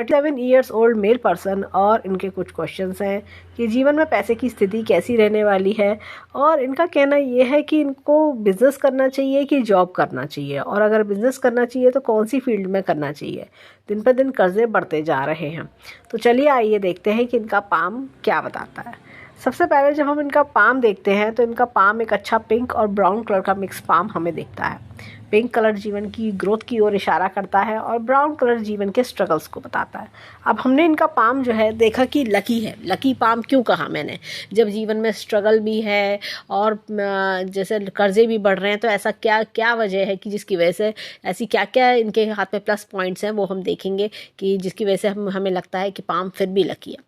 37 years old male person, और इनके कुछ क्वेश्चंस हैं कि जीवन में पैसे की स्थिति कैसी रहने वाली है। और इनका कहना ये है कि इनको बिज़नेस करना चाहिए कि जॉब करना चाहिए, और अगर बिज़नेस करना चाहिए तो कौन सी फील्ड में करना चाहिए। दिन पर दिन कर्जे बढ़ते जा रहे हैं। तो चलिए आइए देखते हैं कि इनका पाम क्या बताता है। सबसे पहले जब हम इनका पाम देखते हैं तो इनका पाम एक अच्छा पिंक और ब्राउन कलर का मिक्स पाम हमें दिखता है। पिंक कलर जीवन की ग्रोथ की ओर इशारा करता है और ब्राउन कलर जीवन के स्ट्रगल्स को बताता है। अब हमने इनका पाम जो है देखा कि लकी है। लकी पाम क्यों कहा मैंने, जब जीवन में स्ट्रगल भी है और जैसे कर्जे भी बढ़ रहे हैं, तो ऐसा क्या क्या वजह है कि जिसकी वजह से ऐसी क्या क्या इनके हाथ में प्लस पॉइंट्स हैं, वो हम देखेंगे कि जिसकी वजह से हमें लगता है कि पाम फिर भी लकी है।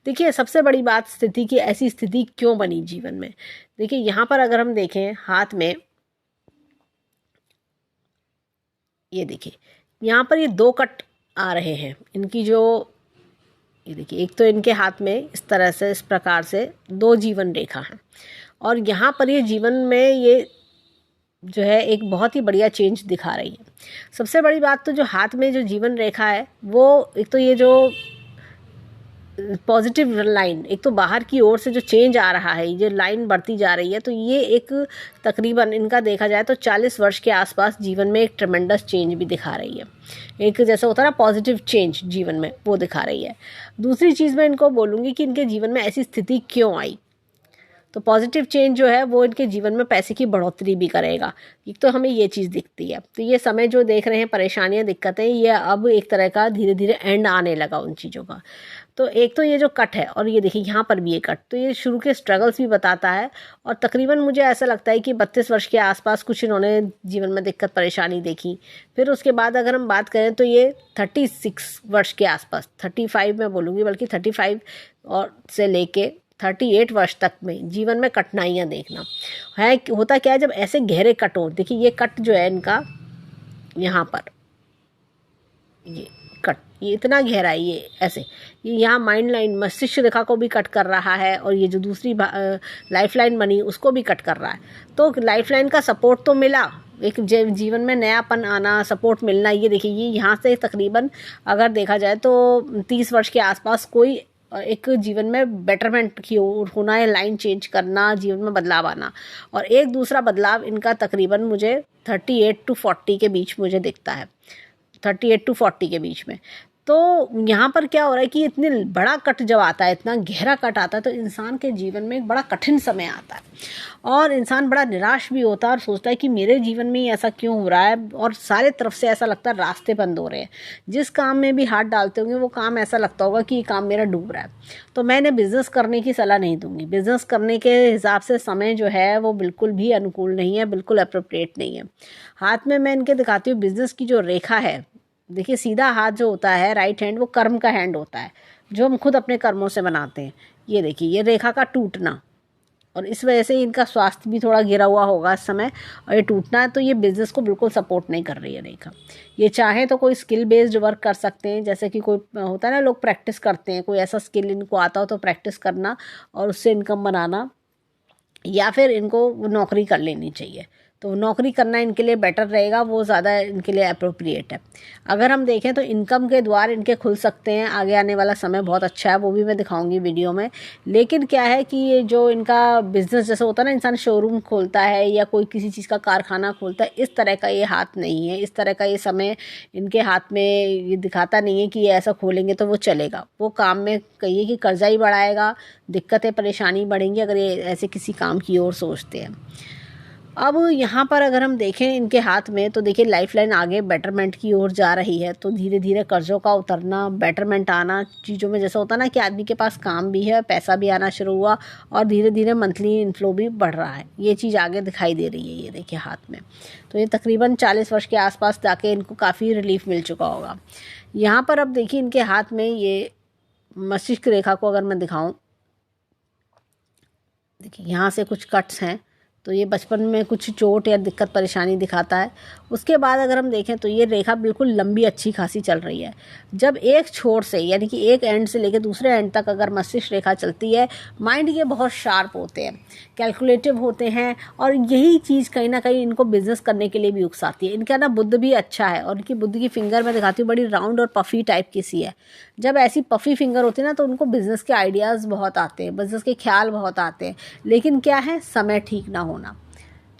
देखिए, सबसे बड़ी बात स्थिति की, ऐसी स्थिति क्यों बनी जीवन में। देखिए, यहाँ पर अगर हम देखें हाथ में, ये देखिए यहाँ पर ये 2 कट आ रहे हैं इनकी, जो ये देखिए, एक तो इनके हाथ में इस तरह से, इस प्रकार से 2 जीवन रेखा हैं, और यहाँ पर ये जीवन में ये जो है एक बहुत ही बढ़िया चेंज दिखा रही है। सबसे बड़ी बात तो जो हाथ में जो जीवन रेखा है, वो एक तो ये जो पॉजिटिव लाइन, एक तो बाहर की ओर से जो चेंज आ रहा है, ये लाइन बढ़ती जा रही है, तो ये एक तकरीबन इनका देखा जाए तो 40 वर्ष के आसपास जीवन में एक ट्रेमेंडस चेंज भी दिखा रही है। एक जैसा होता है ना पॉजिटिव चेंज जीवन में, वो दिखा रही है। दूसरी चीज़ मैं इनको बोलूँगी कि इनके जीवन में ऐसी स्थिति क्यों आई। तो पॉजिटिव चेंज जो है वो इनके जीवन में पैसे की बढ़ोतरी भी करेगा। एक तो हमें ये चीज़ दिखती है। तो ये समय जो देख रहे हैं, परेशानियां, दिक्कतें, ये अब एक तरह का धीरे धीरे एंड आने लगा उन चीज़ों का। तो एक तो ये जो कट है, और ये देखिए यहाँ पर भी ये कट, तो ये शुरू के स्ट्रगल्स भी बताता है। और तकरीबन मुझे ऐसा लगता है कि 32 वर्ष के आसपास कुछ इन्होंने जीवन में दिक्कत परेशानी देखी। फिर उसके बाद अगर हम बात करें तो ये 36 वर्ष के आसपास, 35 मैं बोलूँगी, बल्कि 35 और से लेके 38 वर्ष तक में जीवन में कठिनाइयाँ देखना है। होता क्या है जब ऐसे गहरे कट हो, देखिए ये कट जो है इनका यहाँ पर, ये कट, ये इतना गहरा है, ये ऐसे, ये यहाँ माइंड लाइन, मस्तिष्क रेखा को भी कट कर रहा है, और ये जो दूसरी लाइफ लाइन बनी उसको भी कट कर रहा है। तो लाइफ लाइन का सपोर्ट तो मिला, एक जीवन में नयापन आना, सपोर्ट मिलना। ये देखिए, ये यहाँ से तकरीबन अगर देखा जाए तो 30 वर्ष के आसपास कोई एक जीवन में बेटरमेंट की ओर होना, या लाइन चेंज करना, जीवन में बदलाव आना। और एक दूसरा बदलाव इनका तकरीबन मुझे 38 to 40 के बीच मुझे दिखता है, 38 to 40 के बीच में। तो यहाँ पर क्या हो रहा है कि इतने बड़ा कट जब आता है, इतना गहरा कट आता है, तो इंसान के जीवन में एक बड़ा कठिन समय आता है, और इंसान बड़ा निराश भी होता है और सोचता है कि मेरे जीवन में ही ऐसा क्यों हो रहा है। और सारे तरफ से ऐसा लगता है रास्ते बंद हो रहे हैं। जिस काम में भी हाथ डालते होंगे वो काम ऐसा लगता होगा कि ये काम मेरा डूब रहा है। तो मैं इन्हें बिज़नेस करने की सलाह नहीं दूंगी। बिज़नेस करने के हिसाब से समय जो है वो बिल्कुल भी अनुकूल नहीं है, बिल्कुल अप्रोप्रिएट नहीं है। हाथ में मैं इनके दिखाती हूँ बिज़नेस की जो रेखा है। देखिए, सीधा हाथ जो होता है, राइट हैंड, वो कर्म का हैंड होता है, जो हम खुद अपने कर्मों से बनाते हैं। ये देखिए, ये रेखा का टूटना, और इस वजह से इनका स्वास्थ्य भी थोड़ा गिरा हुआ होगा इस समय, और ये टूटना है, तो ये बिज़नेस को बिल्कुल सपोर्ट नहीं कर रही है रेखा। ये चाहे तो कोई स्किल बेस्ड वर्क कर सकते हैं, जैसे कि कोई होता है ना, लोग प्रैक्टिस करते हैं, कोई ऐसा स्किल इनको आता हो तो प्रैक्टिस करना और उससे इनकम बनाना, या फिर इनको नौकरी कर लेनी चाहिए। तो नौकरी करना इनके लिए बेटर रहेगा, वो ज़्यादा इनके लिए अप्रोप्रिएट है। अगर हम देखें तो इनकम के द्वार इनके खुल सकते हैं, आगे आने वाला समय बहुत अच्छा है, वो भी मैं दिखाऊंगी वीडियो में। लेकिन क्या है कि ये जो इनका बिज़नेस जैसे होता है ना, इंसान शोरूम खोलता है या कोई किसी चीज़ का कारखाना खोलता है, इस तरह का ये हाथ नहीं है। इस तरह का ये समय इनके हाथ में ये दिखाता नहीं है कि ये ऐसा खोलेंगे तो वो चलेगा। वो काम में कहिए कि कर्जा ही बढ़ाएगा, दिक्कतें परेशानी बढ़ेंगी अगर ये ऐसे किसी काम की ओर सोचते हैं। अब यहाँ पर अगर हम देखें इनके हाथ में, तो देखिए लाइफलाइन आगे बेटरमेंट की ओर जा रही है। तो धीरे धीरे कर्जों का उतरना, बेटरमेंट आना चीज़ों में, जैसा होता है ना कि आदमी के पास काम भी है, पैसा भी आना शुरू हुआ, और धीरे धीरे मंथली इनफ्लो भी बढ़ रहा है। ये चीज़ आगे दिखाई दे रही है, ये देखिए हाथ में। तो ये तकरीबन 40 वर्ष के आसपास जाके इनको काफ़ी रिलीफ मिल चुका होगा। यहाँ पर अब देखिए इनके हाथ में ये मस्तिष्क रेखा को अगर मैं दिखाऊँ, देखिए यहाँ से कुछ कट्स हैं, तो ये बचपन में कुछ चोट या दिक्कत परेशानी दिखाता है। उसके बाद अगर हम देखें तो ये रेखा बिल्कुल लंबी अच्छी खासी चल रही है। जब एक छोर से यानी कि एक एंड से लेकर दूसरे एंड तक अगर मस्तिष्क रेखा चलती है, माइंड ये बहुत शार्प होते हैं, कैलकुलेटिव होते हैं, और यही चीज़ कहीं ना कहीं इनको बिजनेस करने के लिए भी उकसाती है। इनका ना बुद्ध भी अच्छा है, और इनकी बुद्ध की फिंगर मैं दिखाती हूँ, बड़ी राउंड और पफ़ी टाइप की सी है। जब ऐसी पफ़ी फिंगर होती है ना, तो उनको बिज़नेस के आइडियाज़ बहुत आते हैं, बिज़नेस के ख्याल बहुत आते हैं, लेकिन क्या है, समय ठीक ना होना।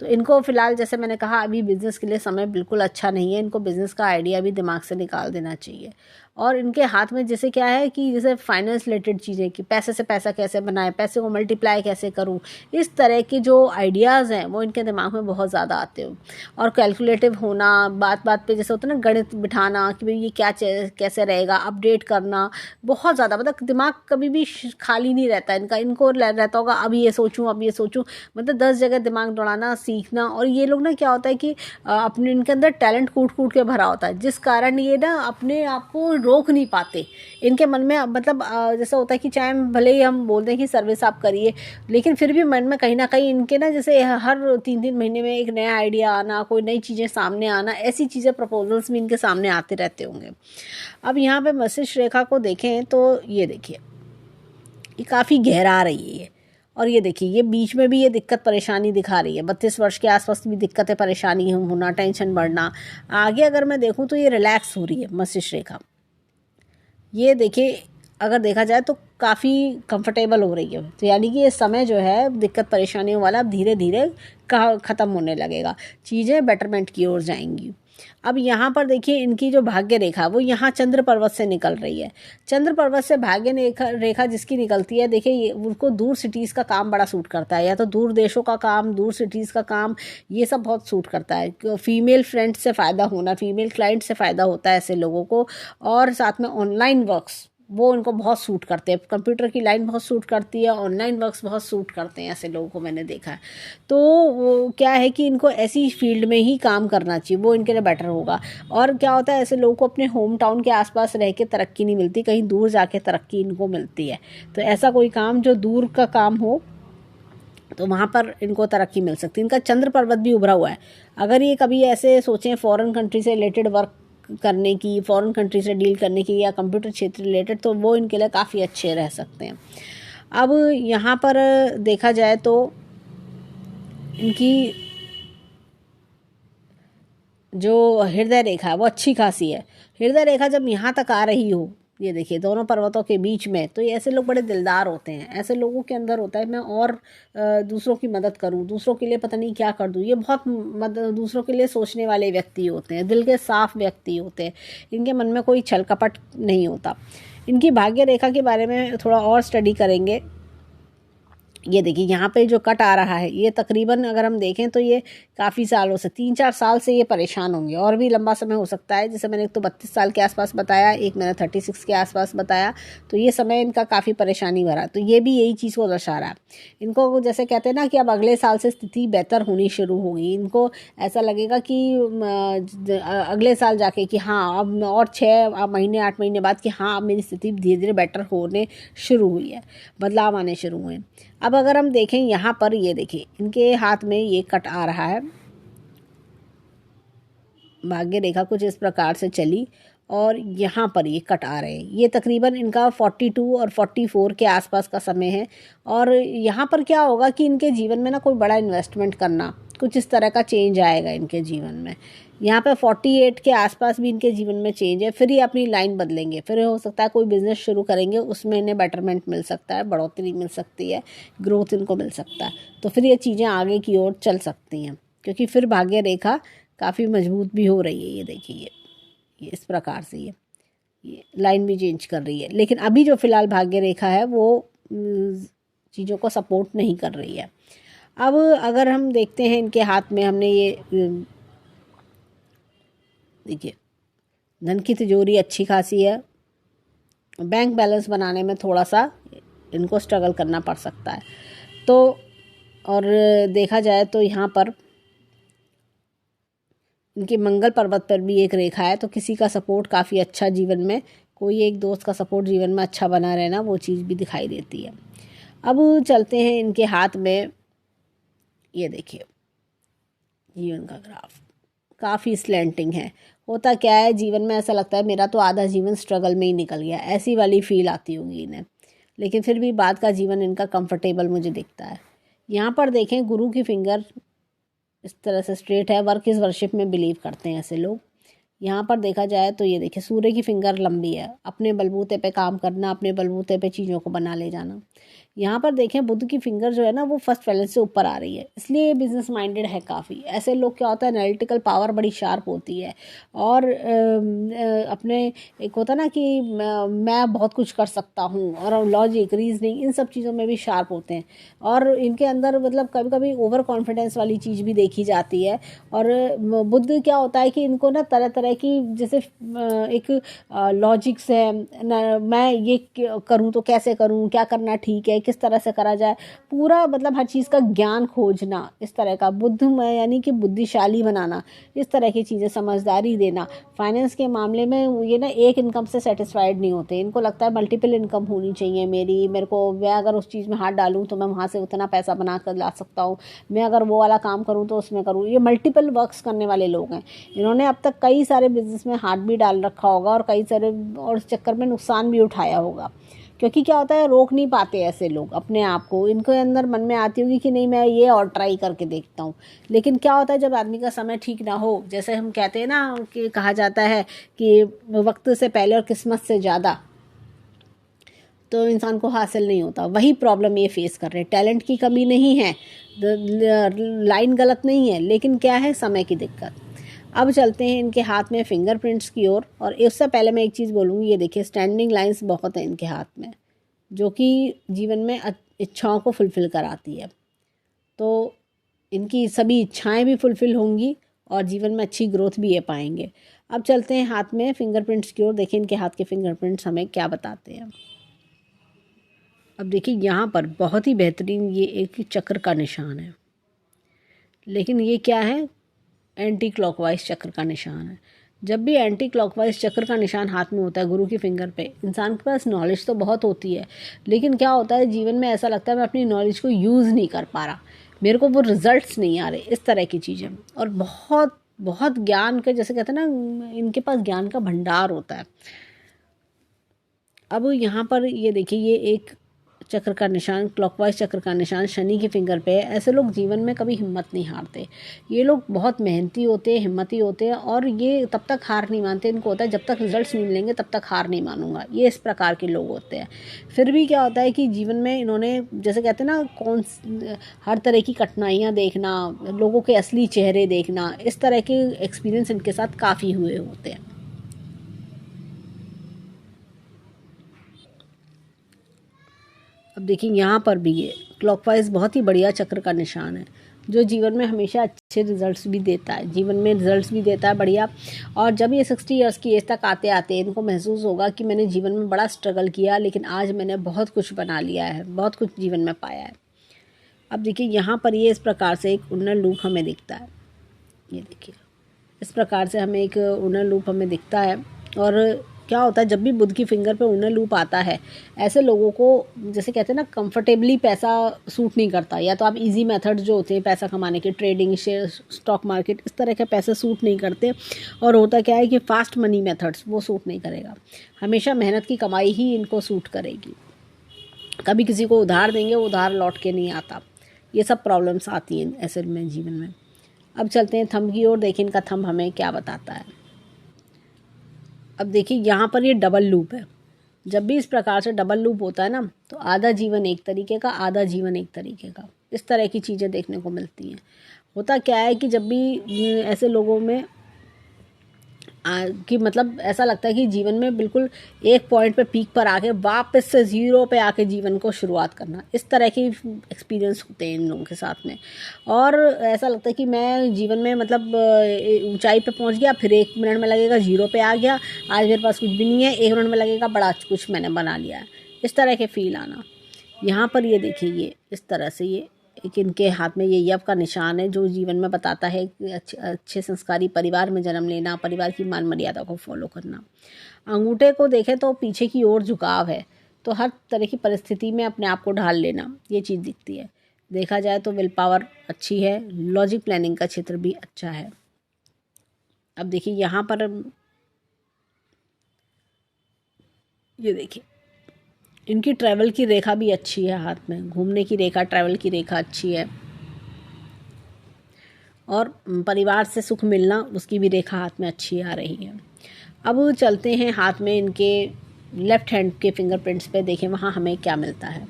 तो इनको फ़िलहाल जैसे मैंने कहा, अभी बिज़नेस के लिए समय बिल्कुल अच्छा नहीं है। इनको बिज़नेस का आइडिया भी दिमाग से निकाल देना चाहिए। और इनके हाथ में जैसे क्या है कि जैसे फाइनेंस रिलेटेड चीज़ें, कि पैसे से पैसा कैसे बनाएं, पैसे को मल्टीप्लाई कैसे करूं, इस तरह की जो आइडियाज़ हैं वो इनके दिमाग में बहुत ज़्यादा आते हो। और कैलकुलेटिव होना, बात बात पे जैसे होता है ना, गणित बिठाना कि भाई ये क्या कैसे रहेगा, अपडेट करना, बहुत ज़्यादा, मतलब दिमाग कभी भी खाली नहीं रहता इनका। इनको रहता होगा अब ये सोचूं, अब ये सोचूं, मतलब 10 जगह दिमाग दौड़ाना, सीखना। और ये लोग ना क्या होता है कि अपने इनके अंदर टैलेंट कूट कूट के भरा होता है, जिस कारण ये ना अपने आप को रोक नहीं पाते। इनके मन में मतलब जैसा होता है कि चाहे भले ही हम बोल दें कि सर्विस आप करिए, लेकिन फिर भी मन में कहीं ना कहीं इनके ना जैसे हर 3-3 महीने में एक नया आइडिया आना, कोई नई चीज़ें सामने आना, ऐसी चीज़ें प्रपोजल्स भी इनके सामने आते रहते होंगे। अब यहाँ पे मस्तिष्क रेखा को देखें तो ये देखिए, ये काफ़ी गहरा रही है। और ये देखिए, ये बीच में भी ये दिक्कत परेशानी दिखा रही है। 32 वर्ष के आसपास भी दिक्कतें परेशानी होना, टेंशन बढ़ना। आगे अगर मैं देखूँ तो ये रिलैक्स हो रही है मस्तिष्क रेखा। ये देखिए, अगर देखा जाए तो काफ़ी कंफर्टेबल हो रही है। तो यानी कि ये समय जो है दिक्कत परेशानियों वाला अब धीरे धीरे ख़त्म होने लगेगा, चीज़ें बेटरमेंट की ओर जाएंगी। अब यहाँ पर देखिए, इनकी जो भाग्य रेखा वो यहाँ चंद्र पर्वत से निकल रही है। चंद्र पर्वत से भाग्य रेखा जिसकी निकलती है, देखिए ये उनको दूर सिटीज़ का काम बड़ा सूट करता है, या तो दूर देशों का काम, दूर सिटीज़ का काम, ये सब बहुत सूट करता है। फीमेल फ्रेंड से फ़ायदा होना, फीमेल क्लाइंट से फ़ायदा होता है ऐसे लोगों को। और साथ में ऑनलाइन वर्क्स वो उनको बहुत सूट करते हैं। कंप्यूटर की लाइन बहुत सूट करती है, ऑनलाइन वर्क्स बहुत सूट करते हैं ऐसे लोगों को, मैंने देखा है। तो वो क्या है कि इनको ऐसी फील्ड में ही काम करना चाहिए, वो इनके लिए बेटर होगा। और क्या होता है, ऐसे लोगों को अपने होम टाउन के आसपास रह के तरक्की नहीं मिलती, कहीं दूर जाके तरक्की इनको मिलती है। तो ऐसा कोई काम जो दूर का काम हो, तो वहाँ पर इनको तरक्की मिल सकती है। इनका चंद्र पर्वत भी उभरा हुआ है। अगर ये कभी ऐसे सोचें फॉरेन कंट्री से रिलेटेड वर्क करने की, फॉरेन कंट्री से डील करने की, या कंप्यूटर क्षेत्र रिलेटेड, तो वो इनके लिए काफ़ी अच्छे रह सकते हैं। अब यहाँ पर देखा जाए तो इनकी जो हृदय रेखा है वो अच्छी खासी है। हृदय रेखा जब यहाँ तक आ रही हो, ये देखिए दोनों पर्वतों के बीच में, तो ये ऐसे लोग बड़े दिलदार होते हैं। ऐसे लोगों के अंदर होता है मैं और दूसरों की मदद करूं, दूसरों के लिए पता नहीं क्या कर दूं। ये बहुत दूसरों के लिए सोचने वाले व्यक्ति होते हैं, दिल के साफ व्यक्ति होते हैं। इनके मन में कोई छल कपट नहीं होता। इनकी भाग्य रेखा के बारे में थोड़ा और स्टडी करेंगे। ये देखिए, यहाँ पे जो कट आ रहा है, ये तकरीबन अगर हम देखें तो ये काफ़ी सालों से, 3-4 साल से ये परेशान होंगे, और भी लंबा समय हो सकता है। जैसे मैंने एक तो 32 साल के आसपास बताया, एक मैंने 36 के आसपास बताया, तो ये समय इनका काफ़ी परेशानी भरा। तो ये भी यही चीज़ को दर्शा रहा है। इनको जैसे कहते हैं ना कि अब अगले साल से स्थिति बेहतर होनी शुरू होगी। इनको ऐसा लगेगा कि अगले साल जाके कि हाँ, अब और 6 महीने 8 महीने बाद कि हाँ, अब मेरी स्थिति धीरे धीरे बेटर होने शुरू हुई है, बदलाव आने शुरू हुए। अब अगर हम देखें यहाँ पर, ये देखिए इनके हाथ में ये कट आ रहा है। भाग्य रेखा कुछ इस प्रकार से चली, और यहाँ पर ये कट आ रहे हैं। ये तकरीबन इनका 42 और 44 के आसपास का समय है। और यहाँ पर क्या होगा कि इनके जीवन में ना कोई बड़ा इन्वेस्टमेंट करना, कुछ इस तरह का चेंज आएगा इनके जीवन में। यहाँ पे 48 के आसपास भी इनके जीवन में चेंज है। फिर ये अपनी लाइन बदलेंगे, फिर हो सकता है कोई बिजनेस शुरू करेंगे, उसमें इन्हें बेटरमेंट मिल सकता है, बढ़ोतरी मिल सकती है, ग्रोथ इनको मिल सकता है। तो फिर ये चीज़ें आगे की ओर चल सकती हैं, क्योंकि फिर भाग्य रेखा काफ़ी मजबूत भी हो रही है। ये देखिए, ये इस प्रकार से ये लाइन भी चेंज कर रही है। लेकिन अभी जो फिलहाल भाग्य रेखा है वो चीज़ों को सपोर्ट नहीं कर रही है। अब अगर हम देखते हैं इनके हाथ में, हमने ये देखिए, धन की तिजोरी अच्छी खासी है। बैंक बैलेंस बनाने में थोड़ा सा इनको स्ट्रगल करना पड़ सकता है। तो और देखा जाए तो यहाँ पर इनके मंगल पर्वत पर भी एक रेखा है। तो किसी का सपोर्ट काफ़ी अच्छा जीवन में, कोई एक दोस्त का सपोर्ट जीवन में अच्छा बना रहना, वो चीज़ भी दिखाई देती है। अब चलते हैं इनके हाथ में, ये देखिए जीवन का ग्राफ काफ़ी स्लैंटिंग है। होता क्या है, जीवन में ऐसा लगता है मेरा तो आधा जीवन स्ट्रगल में ही निकल गया, ऐसी वाली फील आती होगी इन्हें। लेकिन फिर भी बाद का जीवन इनका कंफर्टेबल मुझे दिखता है। यहाँ पर देखें गुरु की फिंगर इस तरह से स्ट्रेट है। वर्क इज वर्शिप में बिलीव करते हैं ऐसे लोग। यहाँ पर देखा जाए तो ये देखिए सूर्य की फिंगर लंबी है, अपने बलबूते पे काम करना, अपने बलबूते पे चीज़ों को बना ले जाना। यहाँ पर देखें बुध की फिंगर जो है ना वो फर्स्ट बैलेंस से ऊपर आ रही है, इसलिए ये बिजनेस माइंडेड है काफ़ी। ऐसे लोग क्या होता है एनालिटिकल पावर बड़ी शार्प होती है और अपने एक होता है ना कि मैं बहुत कुछ कर सकता हूँ, और लॉजिक रीजनिंग इन सब चीज़ों में भी शार्प होते हैं। और इनके अंदर मतलब कभी कभी ओवर कॉन्फिडेंस वाली चीज़ भी देखी जाती है। और बुध क्या होता है कि इनको ना तरह तरह की जैसे एक लॉजिक्स है मैं ये करूँ तो कैसे करूँ, क्या करना ठीक है, किस तरह से करा जाए, पूरा मतलब हर चीज़ का ज्ञान खोजना, इस तरह का बुद्ध में यानी कि बुद्धिशाली बनाना, इस तरह की चीज़ें, समझदारी देना। फाइनेंस के मामले में ये ना एक इनकम से सेटिस्फाइड नहीं होते, इनको लगता है मल्टीपल इनकम होनी चाहिए मेरे को। मैं अगर उस चीज़ में हाथ डालूँ तो मैं वहाँ से उतना पैसा बना कर ला सकता हूँ, मैं अगर वो वाला काम करूँ तो उसमें करूँ। ये मल्टीपल वर्क्स करने वाले लोग हैं। इन्होंने अब तक कई सारे बिजनेस में हाथ भी डाल रखा होगा और कई सारे और इस चक्कर में नुकसान भी उठाया होगा। क्योंकि क्या होता है रोक नहीं पाते ऐसे लोग अपने आप को, इनके अंदर मन में आती होगी कि नहीं मैं ये और ट्राई करके देखता हूँ। लेकिन क्या होता है जब आदमी का समय ठीक ना हो, जैसे हम कहते हैं ना कि कहा जाता है कि वक्त से पहले और किस्मत से ज़्यादा, तो इंसान को हासिल नहीं होता। वही प्रॉब्लम ये फेस कर रहे हैं। टैलेंट की कमी नहीं है, लाइन गलत नहीं है, लेकिन क्या है समय की दिक्कत। अब चलते हैं इनके हाथ में फिंगरप्रिंट्स की ओर। और इससे पहले मैं एक चीज़ बोलूँगी, ये देखिए स्टैंडिंग लाइंस बहुत हैं इनके हाथ में, जो कि जीवन में इच्छाओं को फुलफ़िल कराती है। तो इनकी सभी इच्छाएं भी फुलफ़िल होंगी और जीवन में अच्छी ग्रोथ भी ये पाएंगे। अब चलते हैं हाथ में फिंगरप्रिंट्स की ओर। देखिए इनके हाथ के फिंगरप्रिंट्स हमें क्या बताते हैं। अब देखिए यहाँ पर बहुत ही बेहतरीन ये एक चक्र का निशान है, लेकिन ये क्या है, एंटी क्लॉकवाइज चक्र का निशान है। जब भी एंटी क्लॉकवाइज चक्र का निशान हाथ में होता है गुरु की फिंगर पे, इंसान के पास नॉलेज तो बहुत होती है, लेकिन क्या होता है जीवन में ऐसा लगता है मैं अपनी नॉलेज को यूज़ नहीं कर पा रहा, मेरे को वो रिजल्ट्स नहीं आ रहे, इस तरह की चीज़ें। और बहुत बहुत ज्ञान के, जैसे कहते हैं ना, इनके पास ज्ञान का भंडार होता है। अब यहाँ पर ये देखिए ये एक चक्र का निशान, क्लॉकवाइज चक्र का निशान शनि की फिंगर पे है। ऐसे लोग जीवन में कभी हिम्मत नहीं हारते। ये लोग बहुत मेहनती होते हैं, हिम्मती होते हैं, और ये तब तक हार नहीं मानते। इनको होता है जब तक रिजल्ट्स नहीं मिलेंगे तब तक हार नहीं मानूंगा, ये इस प्रकार के लोग होते हैं। फिर भी क्या होता है कि जीवन में इन्होंने, जैसे कहते हैं ना, हर तरह की कठिनाइयाँ देखना, लोगों के असली चेहरे देखना, इस तरह के एक्सपीरियंस इनके साथ काफ़ी हुए होते हैं। अब देखिए यहाँ पर भी ये क्लॉकवाइज बहुत ही बढ़िया चक्र का निशान है, जो जीवन में हमेशा अच्छे रिजल्ट्स भी देता है, जीवन में रिजल्ट्स भी देता है बढ़िया। और जब ये 60 ईयर्स की एज तक आते आते इनको महसूस होगा कि मैंने जीवन में बड़ा स्ट्रगल किया, लेकिन आज मैंने बहुत कुछ बना लिया है, बहुत कुछ जीवन में पाया है। अब देखिए यहाँ पर ये इस प्रकार से एक उन्नत लूप हमें दिखता है। ये देखिए इस प्रकार से हमें एक उन्नत लूप हमें दिखता है। और क्या होता है जब भी बुध की फिंगर पे उन्नत लूप आता है, ऐसे लोगों को, जैसे कहते हैं ना, कंफर्टेबली पैसा सूट नहीं करता। या तो आप इजी मेथड जो होते हैं पैसा कमाने के, ट्रेडिंग, शेयर, स्टॉक मार्केट, इस तरह के पैसे सूट नहीं करते। और होता क्या है कि फास्ट मनी मेथड्स वो सूट नहीं करेगा। हमेशा मेहनत की कमाई ही इनको सूट करेगी। कभी किसी को उधार देंगे, वो उधार लौट के नहीं आता। ये सब प्रॉब्लम्स आती हैं ऐसे में जीवन में। अब चलते हैं थंब की ओर। देखिए इनका थंब हमें क्या बताता है। अब देखिए यहाँ पर ये डबल लूप है। जब भी इस प्रकार से डबल लूप होता है ना, तो आधा जीवन एक तरीके का, आधा जीवन एक तरीके का, इस तरह की चीज़ें देखने को मिलती हैं। होता क्या है कि जब भी ऐसे लोगों में कि मतलब ऐसा लगता है कि जीवन में बिल्कुल एक पॉइंट पे पीक पर आके वापस से ज़ीरो पे आके जीवन को शुरुआत करना, इस तरह के एक्सपीरियंस होते हैं इन लोगों के साथ में। और ऐसा लगता है कि मैं जीवन में मतलब ऊंचाई पे पहुंच गया, फिर 1 मिनट में लगेगा ज़ीरो पे आ गया, आज मेरे पास कुछ भी नहीं है, 1 मिनट में लगेगा बड़ा कुछ मैंने बना लिया है, इस तरह के फील आना। यहाँ पर ये देखिए ये इस तरह से ये एक इनके हाथ में ये यव का निशान है, जो जीवन में बताता है कि अच्छे संस्कारी परिवार में जन्म लेना, परिवार की मान मर्यादा को फॉलो करना। अंगूठे को देखें तो पीछे की ओर झुकाव है, तो हर तरह की परिस्थिति में अपने आप को ढाल लेना, ये चीज़ दिखती है। देखा जाए तो विल पावर अच्छी है, लॉजिक प्लानिंग का क्षेत्र भी अच्छा है। अब देखिए यहाँ पर ये देखिए इनकी ट्रैवल की रेखा भी अच्छी है, हाथ में घूमने की रेखा, ट्रैवल की रेखा अच्छी है, और परिवार से सुख मिलना उसकी भी रेखा हाथ में अच्छी आ रही है। अब चलते हैं हाथ में इनके लेफ्ट हैंड के फिंगरप्रिंट्स पे, देखें वहाँ हमें क्या मिलता है।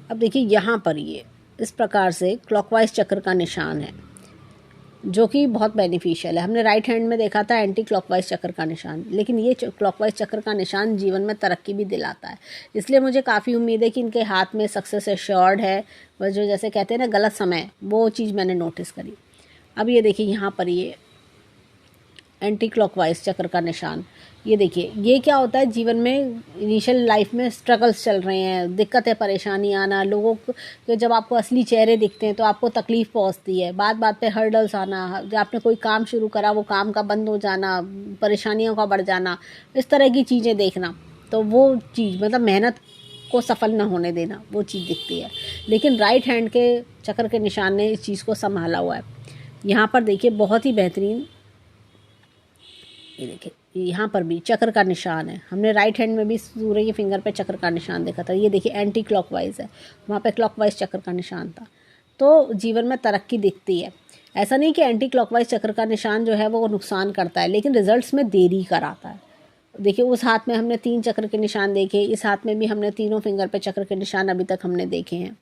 अब देखिए यहाँ पर ये इस प्रकार से क्लॉकवाइज चक्र का निशान है, जो कि बहुत बेनिफिशियल है। हमने राइट हैंड में देखा था एंटी क्लॉकवाइज चक्र का निशान, लेकिन ये क्लॉकवाइज चक्र का निशान जीवन में तरक्की भी दिलाता है। इसलिए मुझे काफ़ी उम्मीद है कि इनके हाथ में सक्सेस एश्योर्ड है। वह जो जैसे कहते हैं ना गलत समय, वो चीज़ मैंने नोटिस करी। अब ये देखिए यहाँ पर ये एंटी क्लॉकवाइज चक्र का निशान, ये देखिए ये क्या होता है जीवन में, इनिशियल लाइफ में स्ट्रगल्स चल रहे हैं, दिक्कतें परेशानी आना, लोगों के जब आपको असली चेहरे दिखते हैं तो आपको तकलीफ पहुंचती है, बात बात पे हर्डल्स आना, जब आपने कोई काम शुरू करा वो काम का बंद हो जाना, परेशानियों का बढ़ जाना, इस तरह की चीज़ें देखना, तो वो चीज़ मतलब मेहनत को सफल ना होने देना, वो चीज़ दिखती है। लेकिन राइट हैंड के चक्र के निशान ने इस चीज़ को संभाला हुआ है। यहाँ पर देखिए बहुत ही बेहतरीन, ये देखिए यहाँ पर भी चक्र का निशान है। हमने राइट हैंड में भी सूर्य के फिंगर पे चक्र का निशान देखा था, ये देखिए एंटी क्लॉकवाइज है, वहाँ पे क्लॉकवाइज चक्र का निशान था। तो जीवन में तरक्की दिखती है। ऐसा नहीं कि एंटी क्लॉकवाइज चक्र का निशान जो है वो नुकसान करता है, लेकिन रिजल्ट्स में देरी कराता है। देखिए उस हाथ में हमने 3 चक्र के निशान देखे, इस हाथ में भी हमने तीनों फिंगर पे चक्र के निशान अभी तक हमने देखे हैं।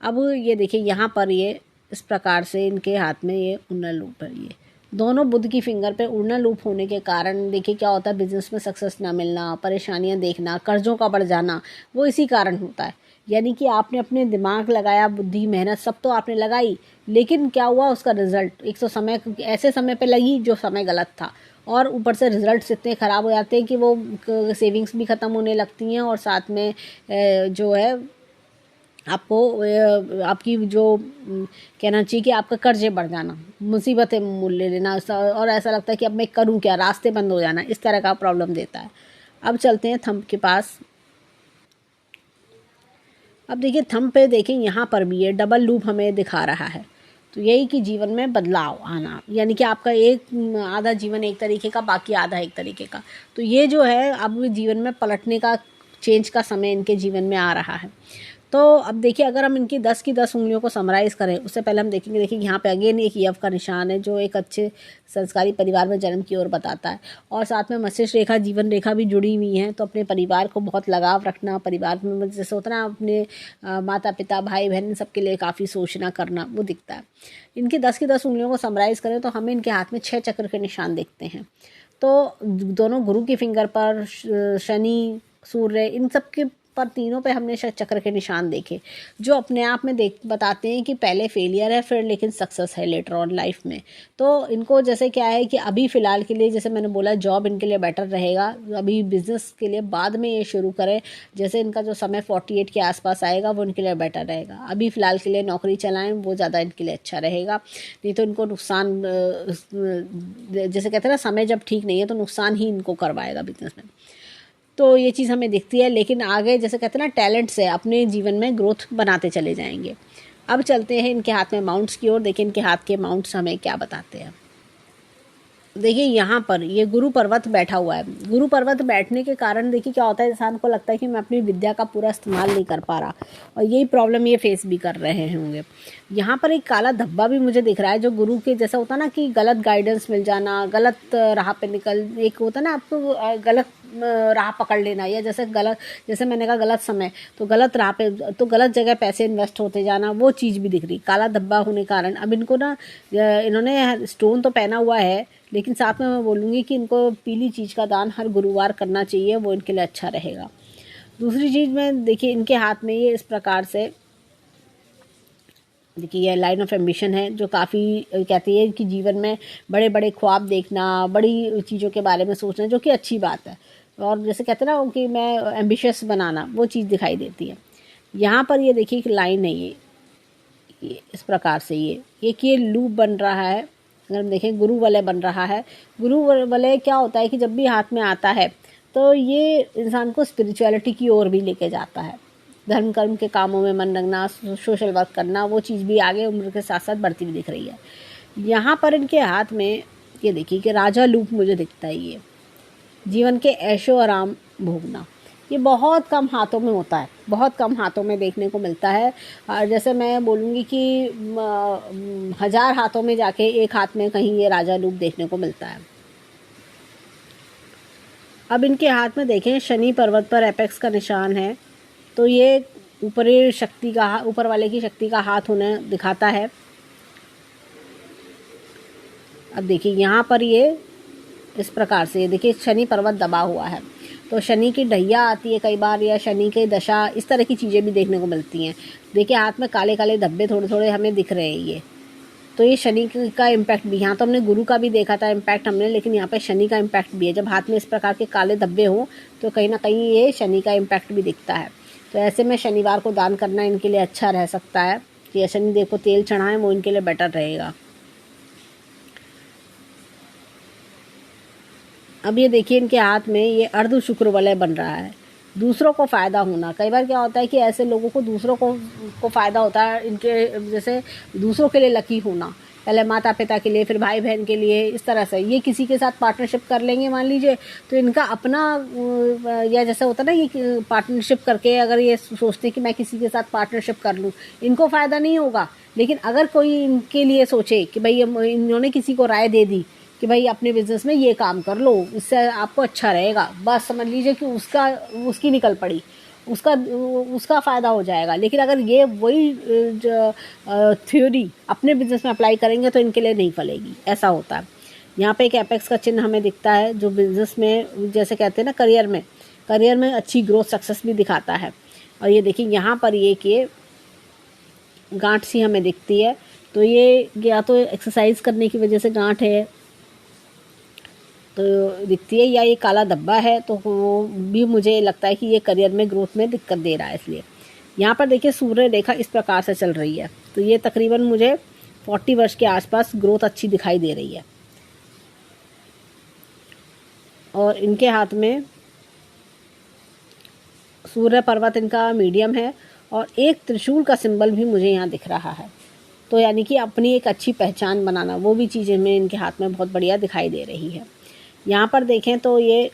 अब ये देखिए यहाँ पर ये इस प्रकार से इनके हाथ में ये उन्नत लूप है, ये दोनों बुध की फिंगर पे उड़ना लूप होने के कारण देखिए क्या होता है, बिजनेस में सक्सेस ना मिलना, परेशानियां देखना, कर्जों का बढ़ जाना, वो इसी कारण होता है। यानी कि आपने अपने दिमाग लगाया, बुद्धि मेहनत सब तो आपने लगाई, लेकिन क्या हुआ उसका रिजल्ट एक तो समय ऐसे समय पे लगी जो समय गलत था, और ऊपर से रिजल्ट्स इतने ख़राब हो जाते हैं कि वो सेविंग्स भी ख़त्म होने लगती हैं, और साथ में जो है आपको आपकी जो कहना चाहिए कि आपका कर्जे बढ़ जाना, मुसीबतें मूल्य लेना, और ऐसा लगता है कि अब मैं करूं क्या, रास्ते बंद हो जाना, इस तरह का प्रॉब्लम देता है। अब चलते हैं थंब के पास। अब देखिए थंब पे देखें यहाँ पर भी ये डबल लूप हमें दिखा रहा है, तो यही कि जीवन में बदलाव आना, यानी कि आपका एक आधा जीवन एक तरीके का, बाकी आधा एक तरीके का, तो ये जो है अब जीवन में पलटने का, चेंज का समय इनके जीवन में आ रहा है। तो अब देखिए अगर हम इनकी 10 की 10 उंगलियों को समराइज़ करें, उससे पहले हम देखेंगे, देखिए यहाँ पे अगेन एक यव का निशान है जो एक अच्छे संस्कारी परिवार में जन्म की ओर बताता है, और साथ में मस्तिष्क रेखा, जीवन रेखा भी जुड़ी हुई हैं। तो अपने परिवार को बहुत लगाव रखना, परिवार में जैसे होता है ना अपने माता पिता भाई बहन सबके लिए काफ़ी सोचना करना, वो दिखता है। इनकी 10 की 10 उंगलियों को समराइज़ करें तो हमें इनके हाथ में 6 चक्र के निशान दिखते हैं। तो दोनों गुरु की फिंगर पर, शनि, सूर्य, इन सब के पर तीनों पे हमने चक्र के निशान देखे, जो अपने आप में बताते हैं कि पहले फेलियर है फिर लेकिन सक्सेस है लेटर ऑन लाइफ में। तो इनको जैसे क्या है कि अभी फ़िलहाल के लिए, जैसे मैंने बोला, जॉब इनके लिए बेटर रहेगा, अभी बिजनेस के लिए बाद में ये शुरू करें, जैसे इनका जो समय 48 के आसपास आएगा वो इनके लिए बेटर रहेगा। अभी फ़िलहाल के लिए नौकरी चलाएं, वो ज़्यादा इनके लिए अच्छा रहेगा, नहीं तो इनको नुकसान, जैसे कहते हैं ना समय जब ठीक नहीं है तो नुकसान ही इनको करवाएगा बिजनेस में। तो ये चीज़ हमें दिखती है, लेकिन आगे जैसे कहते हैं ना टैलेंट से अपने जीवन में ग्रोथ बनाते चले जाएंगे। अब चलते हैं इनके हाथ में माउंट्स की ओर, देखिए इनके हाथ के माउंट्स हमें क्या बताते हैं। देखिए यहाँ पर ये गुरु पर्वत बैठा हुआ है। गुरु पर्वत बैठने के कारण देखिए क्या होता है, इंसान को लगता है कि मैं अपनी विद्या का पूरा इस्तेमाल नहीं कर पा रहा, और यही प्रॉब्लम ये फेस भी कर रहे होंगे। यहाँ पर एक काला धब्बा भी मुझे दिख रहा है, जो गुरु के जैसा होता ना कि गलत गाइडेंस मिल जाना, गलत राह पे निकल, एक होता ना आपको गलत राह पकड़ लेना, या जैसे मैंने कहा गलत समय, तो गलत राह पे, तो गलत जगह पैसे इन्वेस्ट होते जाना, वो चीज़ भी दिख रही काला धब्बा होने के कारण। अब इनको ना, इन्होंने स्टोन तो पहना हुआ है, लेकिन साथ में मैं बोलूँगी कि इनको पीली चीज़ का दान हर गुरुवार करना चाहिए, वो इनके लिए अच्छा रहेगा। दूसरी चीज़ में देखिए इनके हाथ में ये इस प्रकार से, देखिए ये लाइन ऑफ एम्बिशन है, जो काफ़ी कहती है कि जीवन में बड़े बड़े ख्वाब देखना, बड़ी चीज़ों के बारे में सोचना, जो कि अच्छी बात है, और जैसे कहते हैं ना कि मैं एम्बिशियस बनाना, वो चीज़ दिखाई देती है। यहाँ पर ये देखिए एक लाइन है, ये इस प्रकार से ये कि ये लूप बन रहा है। अगर हम देखें गुरु वलय बन रहा है। गुरु वलय क्या होता है कि जब भी हाथ में आता है तो ये इंसान को स्पिरिचुअलिटी की ओर भी लेके जाता है। धर्म कर्म के कामों में मन लगना, सोशल वर्क करना, वो चीज़ भी आगे उम्र के साथ साथ बढ़ती हुई दिख रही है। यहाँ पर इनके हाथ में ये देखिए कि राजा लूप मुझे दिखता है। ये जीवन के ऐशो आराम भोगना, ये बहुत कम हाथों में होता है, बहुत कम हाथों में देखने को मिलता है। और जैसे मैं बोलूँगी कि 1000 हाथों में जाके एक हाथ में कहीं ये राजा लूप देखने को मिलता है। अब इनके हाथ में देखें शनि पर्वत पर एपेक्स का निशान है, तो ये ऊपरी शक्ति का, ऊपर वाले की शक्ति का हाथ होने दिखाता है। अब देखिए यहाँ पर ये इस प्रकार से, देखिए शनि पर्वत दबा हुआ है, तो शनि की ढैया आती है कई बार, या शनि की दशा, इस तरह की चीज़ें भी देखने को मिलती हैं। देखिए हाथ में काले काले धब्बे थोड़े थोड़े हमें दिख रहे हैं ये, तो ये शनि का इम्पैक्ट भी, यहाँ तो हमने गुरु का भी देखा था इम्पैक्ट हमने, लेकिन यहाँ पे शनि का इम्पैक्ट भी है। जब हाथ में इस प्रकार के काले धब्बे हों तो कहीं ना कहीं ये शनि का इम्पैक्ट भी दिखता है। तो ऐसे में शनिवार को दान करना इनके लिए अच्छा रह सकता है, कि शनिदेव को तेल चढ़ाएं, वो इनके लिए बेटर रहेगा। अब ये देखिए इनके हाथ में ये अर्ध शुक्र वलय बन रहा है, दूसरों को फ़ायदा होना। कई बार क्या होता है कि ऐसे लोगों को दूसरों को फ़ायदा होता है, इनके जैसे दूसरों के लिए लकी होना, पहले माता पिता के लिए, फिर भाई बहन के लिए, इस तरह से ये किसी के साथ पार्टनरशिप कर लेंगे मान लीजिए, तो इनका अपना, या जैसे होता है ना, ये पार्टनरशिप करके अगर ये सोचते कि मैं किसी के साथ पार्टनरशिप कर लूँ, इनको फ़ायदा नहीं होगा। लेकिन अगर कोई इनके लिए सोचे कि भाई इन्होंने किसी को राय दे दी कि भाई अपने बिजनेस में ये काम कर लो, इससे आपको अच्छा रहेगा, बस समझ लीजिए कि उसकी निकल पड़ी, उसका फ़ायदा हो जाएगा। लेकिन अगर ये वही थ्योरी अपने बिजनेस में अप्लाई करेंगे तो इनके लिए नहीं फलेगी, ऐसा होता है। यहाँ पे एक एपेक्स का चिन्ह हमें दिखता है, जो बिजनेस में जैसे कहते हैं ना, करियर में अच्छी ग्रोथ सक्सेस भी दिखाता है। और ये देखिए यहाँ पर ये गांठ सी हमें दिखती है, तो ये या तो एक्सरसाइज करने की वजह से गांठ है तो दिखती है, या ये काला धब्बा है, तो वो भी मुझे लगता है कि ये करियर में ग्रोथ में दिक्कत दे रहा है। इसलिए यहाँ पर देखिए सूर्य रेखा इस प्रकार से चल रही है, तो ये तकरीबन मुझे 40 वर्ष के आसपास ग्रोथ अच्छी दिखाई दे रही है। और इनके हाथ में सूर्य पर्वत इनका मीडियम है, और एक त्रिशूल का सिंबल भी मुझे यहाँ दिख रहा है। तो यानी कि अपनी एक अच्छी पहचान बनाना, वो भी चीज़ें में इनके हाथ में बहुत बढ़िया दिखाई दे रही है। यहाँ पर देखें तो ये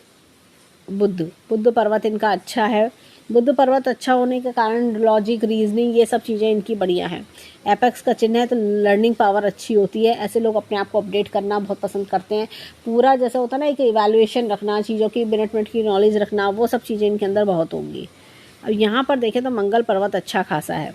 बुद्ध पर्वत इनका अच्छा है। बुद्ध पर्वत अच्छा होने के कारण लॉजिक, रीजनिंग, ये सब चीज़ें इनकी बढ़िया हैं। एपेक्स का चिन्ह है, तो लर्निंग पावर अच्छी होती है। ऐसे लोग अपने आप को अपडेट करना बहुत पसंद करते हैं। पूरा जैसा होता है ना, एक इवैल्यूएशन रखना, चीज़ों की मिनट की नॉलेज रखना, वो सब चीज़ें इनके अंदर बहुत होंगी। अब यहाँ पर देखें तो मंगल पर्वत अच्छा खासा है।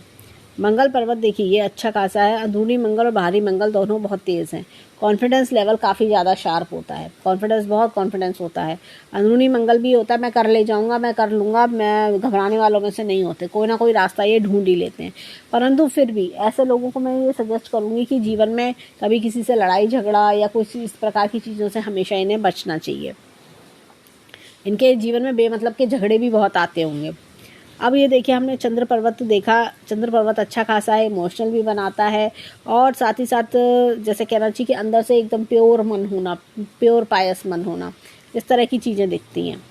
मंगल पर्वत देखिए ये अच्छा खासा है। अंदरूनी मंगल और बाहरी मंगल दोनों बहुत तेज़ हैं। कॉन्फिडेंस लेवल काफ़ी ज़्यादा शार्प होता है, बहुत कॉन्फिडेंस होता है। अंदरूनी मंगल भी होता है, मैं कर ले जाऊंगा, मैं कर लूँगा, मैं घबराने वालों में से नहीं होते, कोई ना कोई रास्ता ये ढूंढ ही लेते हैं। परंतु फिर भी ऐसे लोगों को मैं ये सजेस्ट करूँगी कि जीवन में कभी किसी से लड़ाई झगड़ा या कुछ इस प्रकार की चीज़ों से हमेशा इन्हें बचना चाहिए। इनके जीवन में बेमतलब के झगड़े भी बहुत आते होंगे। अब ये देखिए हमने चंद्र पर्वत देखा, चंद्र पर्वत अच्छा खासा है, इमोशनल भी बनाता है, और साथ ही साथ जैसे कहना चाहिए कि अंदर से एकदम प्योर मन होना, प्योर पायस मन होना, इस तरह की चीज़ें दिखती हैं।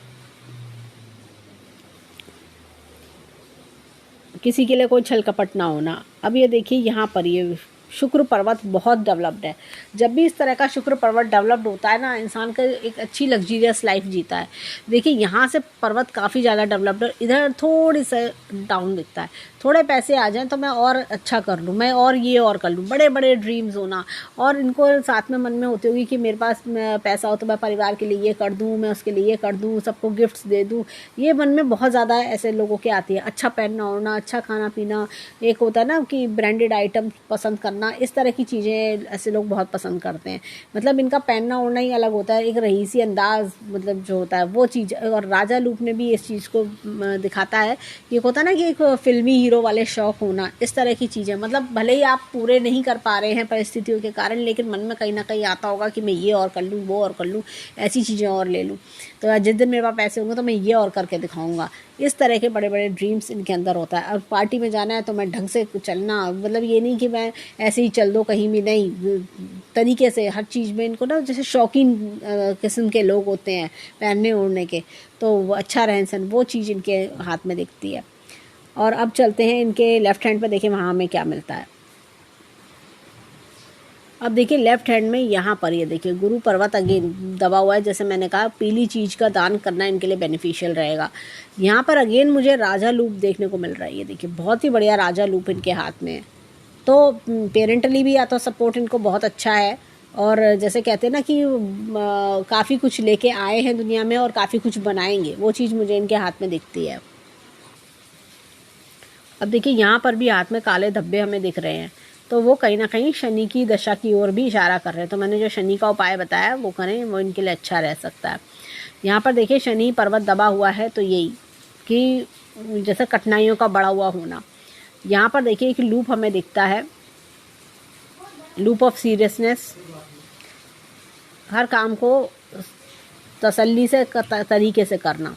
किसी के लिए कोई छल कपट ना होना। अब ये देखिए यहाँ पर ये शुक्र पर्वत बहुत डेवलप्ड है। जब भी इस तरह का शुक्र पर्वत डेवलप्ड होता है ना, इंसान का एक अच्छी लग्जीरियस लाइफ जीता है। देखिए यहाँ से पर्वत काफ़ी ज़्यादा डेवलप्ड है, इधर थोड़ी सा डाउन दिखता है। थोड़े पैसे आ जाएं तो मैं और अच्छा कर लूँ, मैं और ये और कर लूँ, बड़े बड़े ड्रीम्स होना, और इनको साथ में मन में होती होगी कि मेरे पास पैसा हो तो मैं परिवार के लिए ये कर दूँ, मैं उसके लिए ये कर दूँ, सबको गिफ्ट्स दे दूँ, ये मन में बहुत ज़्यादा ऐसे लोगों के आती है। अच्छा पहनना ओढ़ना, अच्छा खाना पीना, एक होता है ना कि ब्रांडेड आइटम पसंद करना, इस तरह की चीज़ें ऐसे लोग बहुत पसंद करते हैं। मतलब इनका पहनना ओढ़ना ही अलग होता है, एक रईसी अंदाज मतलब जो होता है वो चीज़। और राजा लूप ने भी इस चीज़ को दिखाता है, ये होता है ना कि एक फिल्मी हीरो वाले शौक होना, इस तरह की चीज़ें। मतलब भले ही आप पूरे नहीं कर पा रहे हैं परिस्थितियों के कारण, लेकिन मन में कहीं ना कहीं आता होगा कि मैं ये और कर लूँ, वो और कर लूँ, ऐसी चीज़ें और ले लूँ, तो जिस दिन मेरे पास पैसे होंगे तो मैं ये और करके दिखाऊंगा। इस तरह के बड़े बड़े ड्रीम्स इनके अंदर होता है। और पार्टी में जाना है तो मैं ढंग से चलना, मतलब ये नहीं कि मैं ऐसे ही चल दो कहीं भी, नहीं, तरीके से हर चीज़ में इनको ना, जैसे शौकीन किस्म के लोग होते हैं पहनने ओढ़ने के, तो अच्छा रहन सहन, वो चीज़ इनके हाथ में दिखती है। और अब चलते हैं इनके लेफ्ट हैंड पे, देखें वहाँ हमें क्या मिलता है। अब देखिए लेफ्ट हैंड में यहाँ पर ये देखिए गुरु पर्वत अगेन दबा हुआ है। जैसे मैंने कहा पीली चीज़ का दान करना इनके लिए बेनिफिशियल रहेगा। यहाँ पर अगेन मुझे राजा लूप देखने को मिल रहा है। ये देखिए बहुत ही बढ़िया राजा लूप इनके हाथ में है। तो पेरेंटली भी या तो सपोर्ट इनको बहुत अच्छा है, और जैसे कहते हैं ना कि काफ़ी कुछ लेके आए हैं दुनिया में और काफ़ी कुछ बनाएंगे, वो चीज़ मुझे इनके हाथ में दिखती है। अब देखिए यहाँ पर भी हाथ में काले धब्बे हमें दिख रहे हैं, तो वो कहीं ना कहीं शनि की दशा की ओर भी इशारा कर रहे हैं। तो मैंने जो शनि का उपाय बताया वो करें, वो इनके लिए अच्छा रह सकता है। यहाँ पर देखिए शनि पर्वत दबा हुआ है, तो यही कि जैसे कठिनाइयों का बढ़ा हुआ होना। यहाँ पर देखिए एक लूप हमें दिखता है, लूप ऑफ सीरियसनेस। हर काम को तसल्ली से तरीके से करना,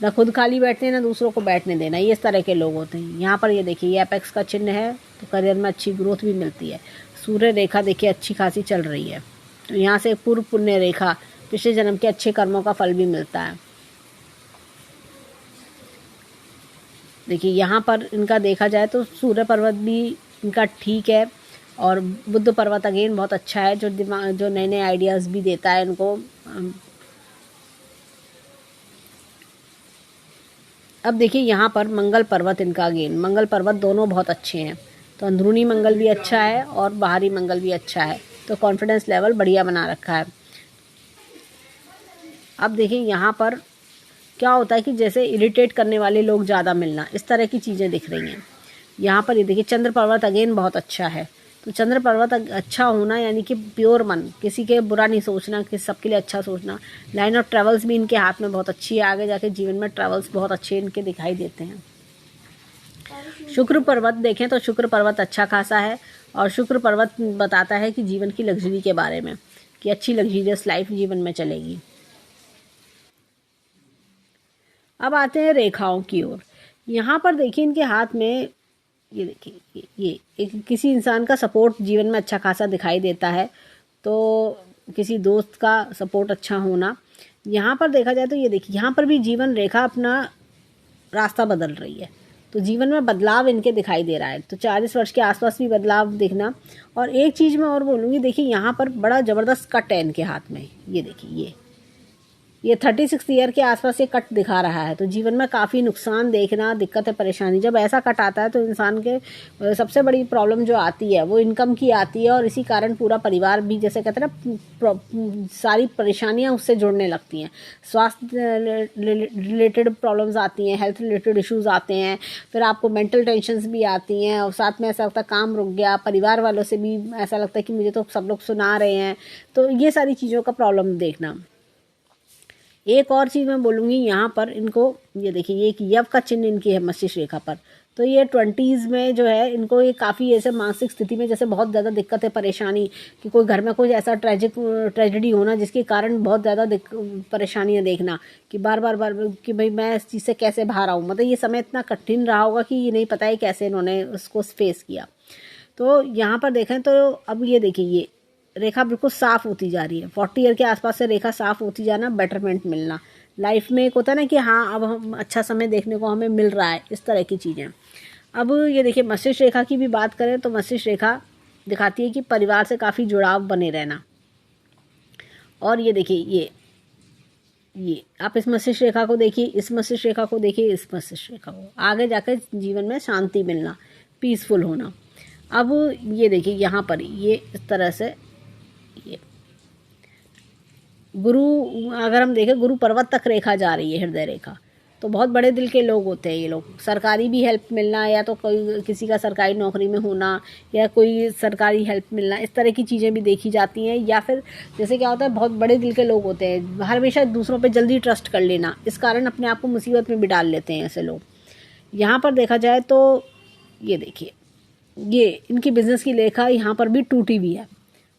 ना खुद खाली बैठने ना दूसरों को बैठने देना, ये इस तरह के लोग होते हैं। यहाँ पर ये देखिए ये एपेक्स का चिन्ह है, तो करियर में अच्छी ग्रोथ भी मिलती है। सूर्य रेखा देखिए अच्छी खासी चल रही है, तो यहाँ से पूर्व पुण्य रेखा, पिछले जन्म के अच्छे कर्मों का फल भी मिलता है। देखिए यहाँ पर इनका देखा जाए तो सूर्य पर्वत भी इनका ठीक है, और बुद्ध पर्वत अगेन बहुत अच्छा है, जो दिमाग जो नए नए आइडियाज़ भी देता है इनको। अब देखिए यहाँ पर मंगल पर्वत इनका अगेन, मंगल पर्वत दोनों बहुत अच्छे हैं। तो अंदरूनी मंगल भी अच्छा है और बाहरी मंगल भी अच्छा है, तो कॉन्फिडेंस लेवल बढ़िया बना रखा है। अब देखिए यहाँ पर क्या होता है कि जैसे इरिटेट करने वाले लोग ज़्यादा मिलना, इस तरह की चीज़ें दिख रही हैं। यहाँ पर ये देखिए चंद्र पर्वत अगेन बहुत अच्छा है। तो चंद्र पर्वत अच्छा होना यानी कि प्योर मन, किसी के बुरा नहीं सोचना, कि सबके लिए अच्छा सोचना। लाइन ऑफ ट्रेवल्स भी इनके हाथ में बहुत अच्छी है, आगे जाके जीवन में ट्रेवल्स बहुत अच्छे इनके दिखाई देते हैं। शुक्र पर्वत देखें तो शुक्र पर्वत अच्छा खासा है, और शुक्र पर्वत बताता है कि जीवन की लग्जरी के बारे में, कि अच्छी लग्जरियस लाइफ जीवन में चलेगी। अब आते हैं रेखाओं की ओर। यहाँ पर देखिए इनके हाथ में ये देखिए ये एक किसी इंसान का सपोर्ट जीवन में अच्छा खासा दिखाई देता है, तो किसी दोस्त का सपोर्ट अच्छा होना। यहाँ पर देखा जाए तो ये देखिए यहाँ पर भी जीवन रेखा अपना रास्ता बदल रही है, तो जीवन में बदलाव इनके दिखाई दे रहा है। तो 40 वर्ष के आसपास भी बदलाव दिखना। और एक चीज़ मैं और बोलूँगी, देखिए यहाँ पर बड़ा ज़बरदस्त कट है इनके हाथ में। ये देखिए ये 36 ईयर के आसपास ये कट दिखा रहा है, तो जीवन में काफ़ी नुकसान देखना, दिक्कत है, परेशानी। जब ऐसा कट आता है तो इंसान के सबसे बड़ी प्रॉब्लम जो आती है वो इनकम की आती है, और इसी कारण पूरा परिवार भी, जैसे कहते हैं ना, सारी परेशानियां उससे जुड़ने लगती हैं। स्वास्थ्य रिलेटेड प्रॉब्लम्स आती हैं, हेल्थ रिलेटेड इश्यूज आते हैं, फिर आपको मेंटल टेंशन्स भी आती हैं, और साथ में ऐसा लगता है काम रुक गया, परिवार वालों से भी ऐसा लगता है कि मुझे तो सब लोग सुना रहे हैं। तो ये सारी चीज़ों का प्रॉब्लम देखना। एक और चीज़ मैं बोलूँगी, यहाँ पर इनको ये देखिए ये एक यव का चिन्ह इनकी है मस्तिष्क रेखा पर। तो ये 20s में जो है इनको ये काफ़ी ऐसे मानसिक स्थिति में जैसे बहुत ज़्यादा दिक्कत है, परेशानी, कि कोई घर में कोई ऐसा ट्रेजेडी होना जिसके कारण बहुत ज़्यादा परेशानियाँ देखना, कि बार बार कि भाई मैं इस चीज़ से कैसे बाहर आऊँ। मतलब ये समय इतना कठिन रहा होगा कि ये नहीं पता है कैसे इन्होंने उसको फेस किया। तो यहाँ पर देखें तो अब ये देखिए ये रेखा बिल्कुल साफ होती जा रही है। 40 ईयर के आसपास से रेखा साफ होती जाना, बेटरमेंट मिलना लाइफ में। एक होता है ना कि हाँ अब हम अच्छा समय देखने को हमें मिल रहा है, इस तरह की चीज़ें। अब ये देखिए मस्तिष्क रेखा की भी बात करें तो मस्तिष्क रेखा दिखाती है कि परिवार से काफ़ी जुड़ाव बने रहना। और ये देखिए ये आप इस मस्तिष्क रेखा को देखिए, इस मस्तिष्क रेखा को देखिए, इस मस्तिष्क रेखा को, आगे जाकर जीवन में शांति मिलना, पीसफुल होना। अब ये देखिए यहाँ पर ये इस तरह से ये गुरु, अगर हम देखें गुरु पर्वत तक रेखा जा रही है, हृदय रेखा, तो बहुत बड़े दिल के लोग होते हैं ये लोग। सरकारी भी हेल्प मिलना, या तो कोई किसी का सरकारी नौकरी में होना, या कोई सरकारी हेल्प मिलना, इस तरह की चीज़ें भी देखी जाती हैं। या फिर जैसे क्या होता है, बहुत बड़े दिल के लोग होते हैं, हर हमेशा दूसरों पे जल्दी ट्रस्ट कर लेना, इस कारण अपने आप को मुसीबत में भी डाल लेते हैं ऐसे लोग। यहाँ पर देखा जाए तो ये देखिए ये इनकी बिजनेस की रेखा यहाँ पर भी टूटी हुई है,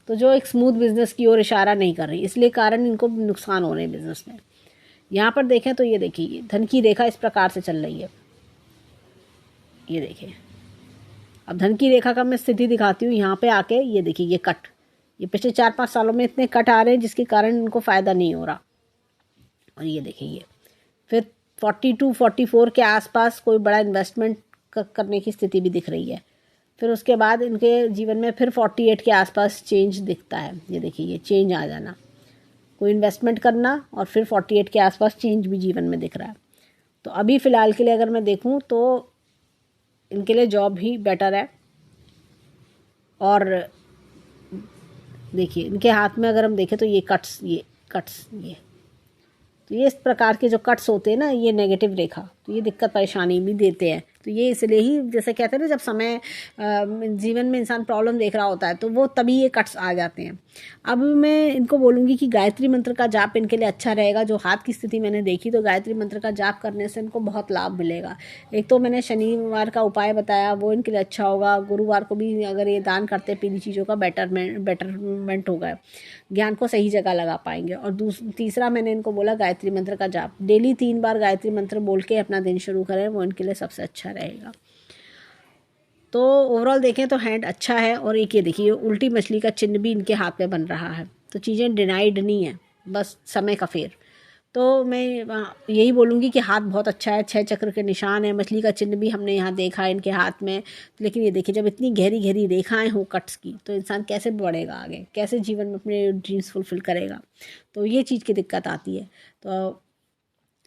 तो जो एक स्मूथ बिजनेस की ओर इशारा नहीं कर रही, इसलिए कारण इनको नुकसान हो रहे हैं बिजनेस में। यहाँ पर देखें तो ये देखिए धन की रेखा इस प्रकार से चल रही है। ये देखिए अब धन की रेखा का मैं स्थिति दिखाती हूँ। यहाँ पे आके ये देखिए ये कट, ये पिछले 4-5 सालों में इतने कट आ रहे हैं जिसके कारण इनको फ़ायदा नहीं हो रहा। और ये देखिए ये फिर 42-44 के आसपास कोई बड़ा इन्वेस्टमेंट करने की स्थिति भी दिख रही है। फिर उसके बाद इनके जीवन में फिर 48 के आसपास चेंज दिखता है। ये देखिए, ये चेंज आ जाना, कोई इन्वेस्टमेंट करना और फिर 48 के आसपास चेंज भी जीवन में दिख रहा है। तो अभी फ़िलहाल के लिए अगर मैं देखूं तो इनके लिए जॉब ही बेटर है। और देखिए, इनके हाथ में अगर हम देखें तो ये कट्स, ये तो ये इस प्रकार के जो कट्स होते हैं ना, ये नेगेटिव रेखा, तो ये दिक्कत परेशानी भी देते हैं। तो ये इसलिए ही, जैसे कहते हैं ना, जब समय जीवन में इंसान प्रॉब्लम देख रहा होता है तो वो तभी ये कट्स आ जाते हैं। अब मैं इनको बोलूँगी कि गायत्री मंत्र का जाप इनके लिए अच्छा रहेगा। जो हाथ की स्थिति मैंने देखी तो गायत्री मंत्र का जाप करने से इनको बहुत लाभ मिलेगा। एक तो मैंने शनिवार का उपाय बताया, वो इनके लिए अच्छा होगा। गुरुवार को भी अगर ये दान करते पीली चीज़ों का बेटरमेंट होगा, ज्ञान को सही जगह लगा पाएंगे। और तीसरा मैंने इनको बोला गायत्री मंत्र का जाप, डेली 3 बार गायत्री मंत्र बोल के अपना दिन शुरू करें, वो इनके लिए सबसे अच्छा रहेगा। तो ओवरऑल देखें तो हैंड अच्छा है। और एक ये देखिए, उल्टी मछली का चिन्ह भी इनके हाथ में बन रहा है। तो चीज़ें डिनाइड नहीं है, बस समय का फेर। तो मैं यही बोलूँगी कि हाथ बहुत अच्छा है, 6 चक्र के निशान है, मछली का चिन्ह भी हमने यहाँ देखा है इनके हाथ में। लेकिन ये देखिए, जब इतनी गहरी गहरी रेखाएं हो कट्स की, तो इंसान कैसे बढ़ेगा आगे, कैसे जीवन में अपने ड्रीम्स फुलफिल करेगा। तो ये चीज़ की दिक्कत आती है। तो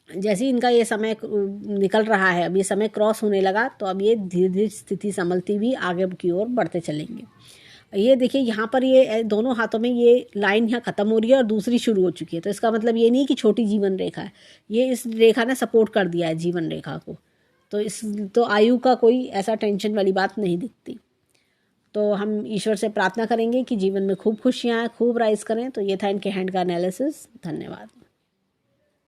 जैसे ही इनका ये समय निकल रहा है, अब ये समय क्रॉस होने लगा, तो अब ये धीरे धीरे स्थिति संभलती हुई आगे की ओर बढ़ते चलेंगे। ये देखिए, यहाँ पर ये दोनों हाथों में ये लाइन यहाँ ख़त्म हो रही है और दूसरी शुरू हो चुकी है। तो इसका मतलब ये नहीं कि छोटी जीवन रेखा है, ये इस रेखा ने सपोर्ट कर दिया है जीवन रेखा को। तो आयु का कोई ऐसा टेंशन वाली बात नहीं दिखती। तो हम ईश्वर से प्रार्थना करेंगे कि जीवन में खूब खुशियाँ, खूब राइज करें। तो ये था इनके हैंड का एनालिसिस। धन्यवाद।